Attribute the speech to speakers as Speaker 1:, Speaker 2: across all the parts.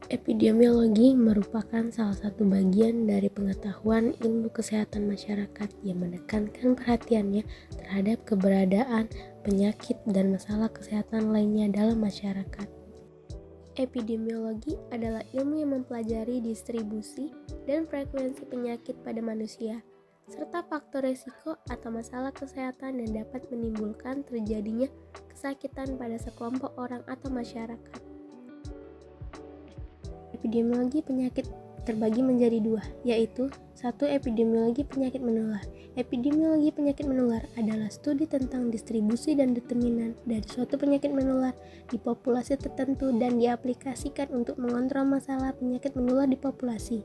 Speaker 1: Epidemiologi merupakan salah satu bagian dari pengetahuan ilmu kesehatan masyarakat yang menekankan perhatiannya terhadap keberadaan penyakit dan masalah kesehatan lainnya dalam masyarakat. Epidemiologi adalah ilmu yang mempelajari distribusi dan frekuensi penyakit pada manusia, serta faktor resiko atau masalah kesehatan yang dapat menimbulkan terjadinya kesakitan pada sekelompok orang atau masyarakat. Epidemiologi penyakit terbagi menjadi dua, yaitu 1. Epidemiologi penyakit menular. Epidemiologi penyakit menular adalah studi tentang distribusi dan determinan dari suatu penyakit menular di populasi tertentu dan diaplikasikan untuk mengontrol masalah penyakit menular di populasi.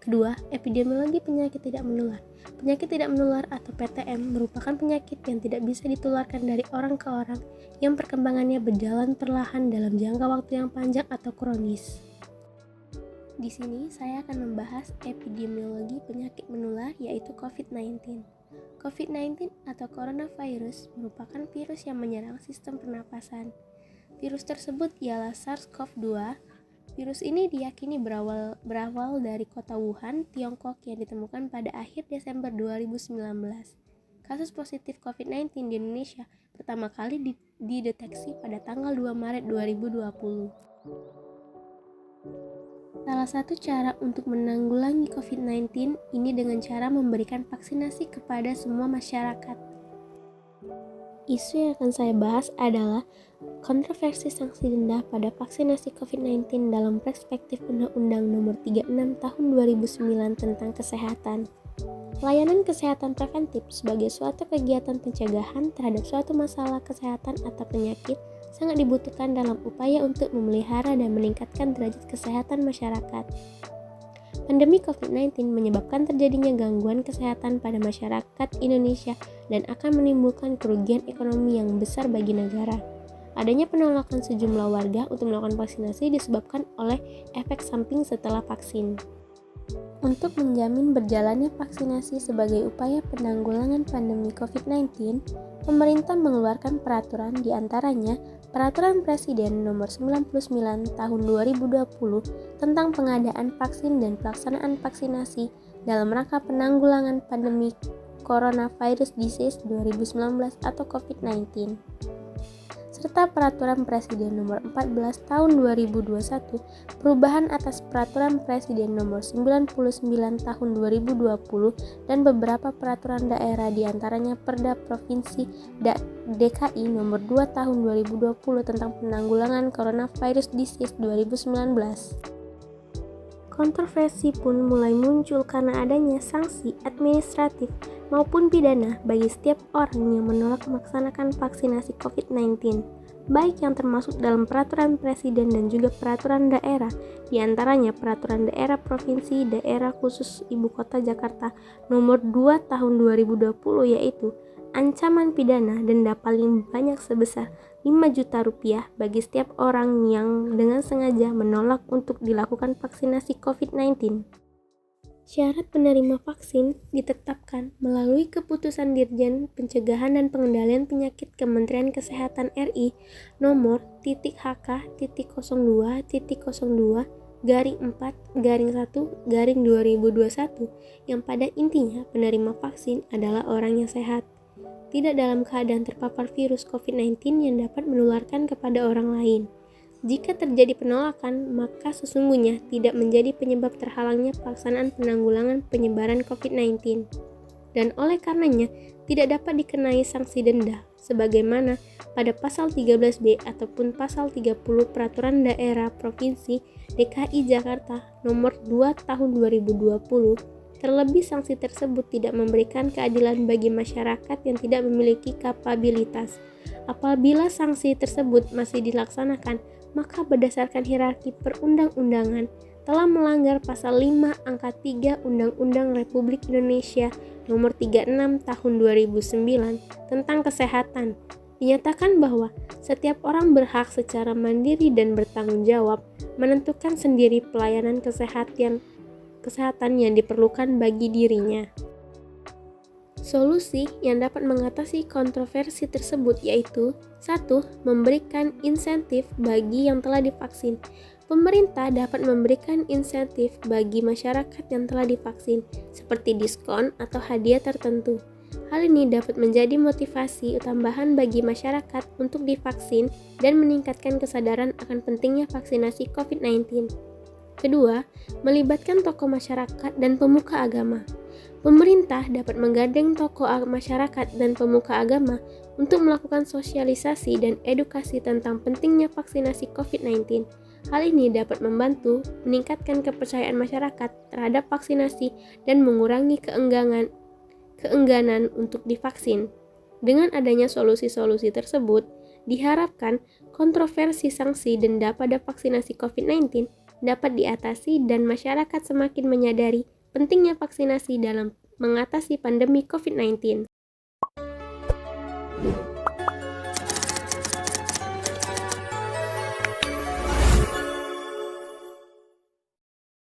Speaker 1: Kedua, epidemiologi penyakit tidak menular. Penyakit tidak menular atau PTM merupakan penyakit yang tidak bisa ditularkan dari orang ke orang yang perkembangannya berjalan perlahan dalam jangka waktu yang panjang atau kronis. Di sini saya akan membahas epidemiologi penyakit menular yaitu COVID-19. COVID-19 atau coronavirus merupakan virus yang menyerang sistem pernapasan. Virus tersebut ialah SARS-CoV-2. Virus ini diyakini berawal dari kota Wuhan, Tiongkok yang ditemukan pada akhir Desember 2019. Kasus positif COVID-19 di Indonesia pertama kali dideteksi pada tanggal 2 Maret 2020. Salah satu cara untuk menanggulangi COVID-19 ini dengan cara memberikan vaksinasi kepada semua masyarakat. Isu yang akan saya bahas adalah kontroversi sanksi denda pada vaksinasi COVID-19 dalam perspektif Undang-Undang Nomor 36 Tahun 2009 tentang kesehatan. Layanan kesehatan preventif sebagai suatu kegiatan pencegahan terhadap suatu masalah kesehatan atau penyakit sangat dibutuhkan dalam upaya untuk memelihara dan meningkatkan derajat kesehatan masyarakat. Pandemi COVID-19 menyebabkan terjadinya gangguan kesehatan pada masyarakat Indonesia dan akan menimbulkan kerugian ekonomi yang besar bagi negara. Adanya penolakan sejumlah warga untuk melakukan vaksinasi disebabkan oleh efek samping setelah vaksin. Untuk menjamin berjalannya vaksinasi sebagai upaya penanggulangan pandemi COVID-19, pemerintah mengeluarkan peraturan diantaranya Peraturan Presiden Nomor 99 Tahun 2020 tentang pengadaan vaksin dan pelaksanaan vaksinasi dalam rangka penanggulangan pandemi Coronavirus Disease 2019 atau COVID-19. Serta Peraturan Presiden Nomor 14 Tahun 2021 perubahan atas Peraturan Presiden Nomor 99 Tahun 2020 dan beberapa peraturan daerah diantaranya Perda Provinsi DKI Nomor 2 Tahun 2020 tentang penanggulangan Coronavirus Disease 2019. Kontroversi pun mulai muncul karena adanya sanksi administratif maupun pidana bagi setiap orang yang menolak melaksanakan vaksinasi COVID-19, baik yang termasuk dalam peraturan presiden dan juga peraturan daerah, diantaranya peraturan daerah provinsi daerah khusus Ibu Kota Jakarta nomor 2 tahun 2020 yaitu ancaman pidana denda paling banyak sebesar 5 juta rupiah bagi setiap orang yang dengan sengaja menolak untuk dilakukan vaksinasi COVID-19. Syarat penerima vaksin ditetapkan melalui keputusan Dirjen Pencegahan dan Pengendalian Penyakit Kementerian Kesehatan RI nomor HK-02-02-4-1-2021 yang pada intinya penerima vaksin adalah orang yang sehat, tidak dalam keadaan terpapar virus COVID-19 yang dapat menularkan kepada orang lain. Jika terjadi penolakan, maka sesungguhnya tidak menjadi penyebab terhalangnya pelaksanaan penanggulangan penyebaran COVID-19. Dan oleh karenanya, tidak dapat dikenai sanksi denda, sebagaimana pada pasal 13B ataupun pasal 30 Peraturan Daerah Provinsi DKI Jakarta nomor 2 tahun 2020. Terlebih sanksi tersebut tidak memberikan keadilan bagi masyarakat yang tidak memiliki kapabilitas. Apabila sanksi tersebut masih dilaksanakan, maka berdasarkan hierarki perundang-undangan telah melanggar pasal 5 angka 3 Undang-Undang Republik Indonesia nomor 36 tahun 2009 tentang kesehatan. Dinyatakan bahwa setiap orang berhak secara mandiri dan bertanggung jawab menentukan sendiri pelayanan kesehatan yang diperlukan bagi dirinya. Solusi yang dapat mengatasi kontroversi tersebut yaitu 1. Memberikan insentif bagi yang telah divaksin. Pemerintah dapat memberikan insentif bagi masyarakat yang telah divaksin, seperti diskon atau hadiah tertentu. Hal ini dapat menjadi motivasi tambahan bagi masyarakat untuk divaksin dan meningkatkan kesadaran akan pentingnya vaksinasi COVID-19. Kedua, melibatkan tokoh masyarakat dan pemuka agama. Pemerintah dapat menggandeng tokoh masyarakat dan pemuka agama untuk melakukan sosialisasi dan edukasi tentang pentingnya vaksinasi COVID-19. Hal ini dapat membantu meningkatkan kepercayaan masyarakat terhadap vaksinasi dan mengurangi keengganan untuk divaksin. Dengan adanya solusi-solusi tersebut, diharapkan kontroversi sanksi denda pada vaksinasi COVID-19 dapat diatasi dan masyarakat semakin menyadari pentingnya vaksinasi dalam mengatasi pandemi COVID-19.